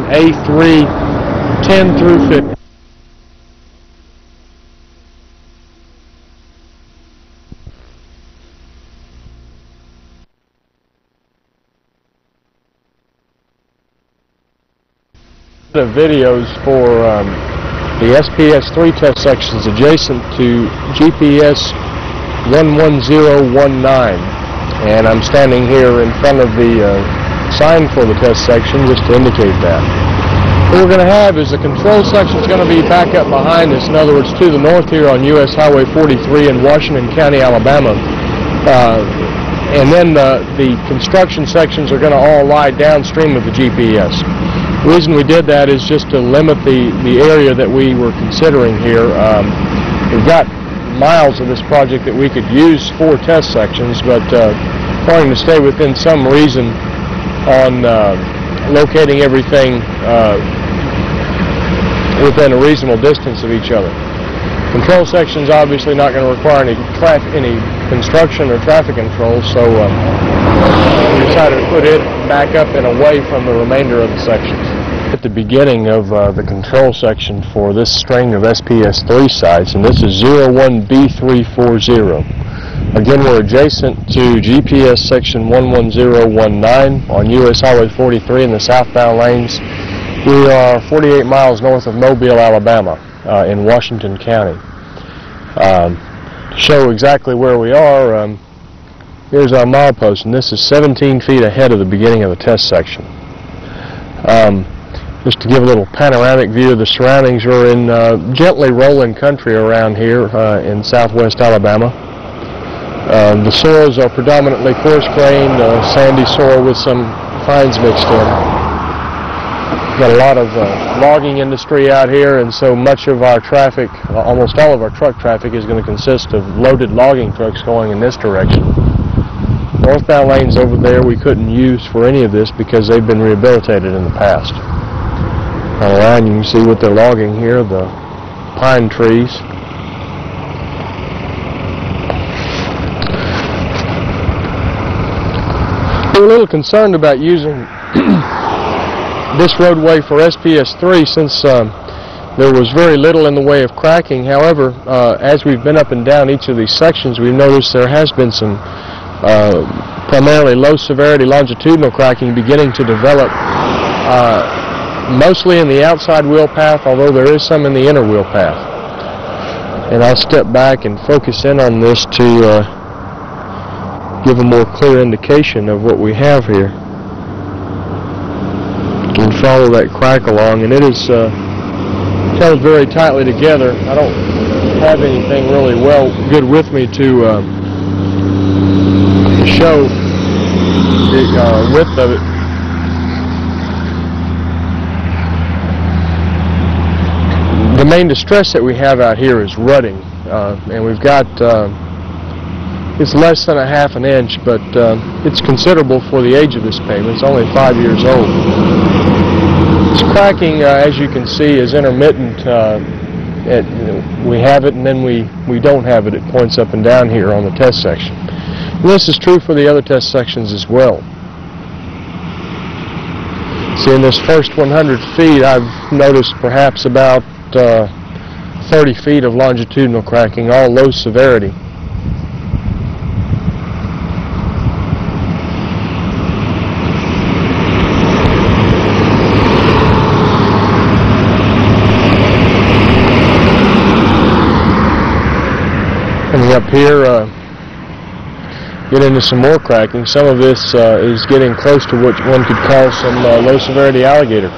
A3 10 through 50. The videos for the SPS-3 test sections adjacent to GPS 11019, and I'm standing here in front of the sign for the test section just to indicate that. What we're going to have is the control section is going to be back up behind us, in other words to the north here on US Highway 43 in Washington County, Alabama. And then the construction sections are going to all lie downstream of the GPS. The reason we did that is just to limit the area that we were considering here. We've got miles of this project that we could use for test sections, but wanting to stay within some reason on locating everything within a reasonable distance of each other. Control sections obviously not going to require any construction or traffic control, so we decided to put it back up and away from the remainder of the sections. At the beginning of the control section for this string of SPS-3 sites, and this is 01B340. Again, we're adjacent to GPS section 11019 on US Highway 43 in the southbound lanes. We are 48 miles north of Mobile, Alabama, in Washington County. To show exactly where we are, here's our milepost, and this is 17 feet ahead of the beginning of the test section. Just to give a little panoramic view of the surroundings, we're in gently rolling country around here in southwest Alabama. The soils are predominantly coarse-grained, sandy soil with some fines mixed in. Got a lot of logging industry out here, and so much of our traffic, almost all of our truck traffic, is going to consist of loaded logging trucks going in this direction. Northbound lanes over there we couldn't use for any of this because they've been rehabilitated in the past. On the line you can see what they're logging here, the pine trees. We're a little concerned about using this roadway for SPS-3 since there was very little in the way of cracking. However, as we've been up and down each of these sections, we've noticed there has been some primarily low severity longitudinal cracking beginning to develop, mostly in the outside wheel path, although there is some in the inner wheel path. And I'll step back and focus in on this to give a more clear indication of what we have here. You can follow that crack along, and it is held very tightly together. I don't have anything really good with me to show the width of it. The main distress that we have out here is rutting, and we've got it's less than a half an inch, but it's considerable for the age of this pavement. It's only 5 years old. This cracking, as you can see, is intermittent. We have it and then we don't have it. It points up and down here on the test section. And this is true for the other test sections as well. See, in this first 100 feet, I've noticed perhaps about 30 feet of longitudinal cracking, all low severity. Coming up here, get into some more cracking. Some of this is getting close to what one could call some low severity alligator.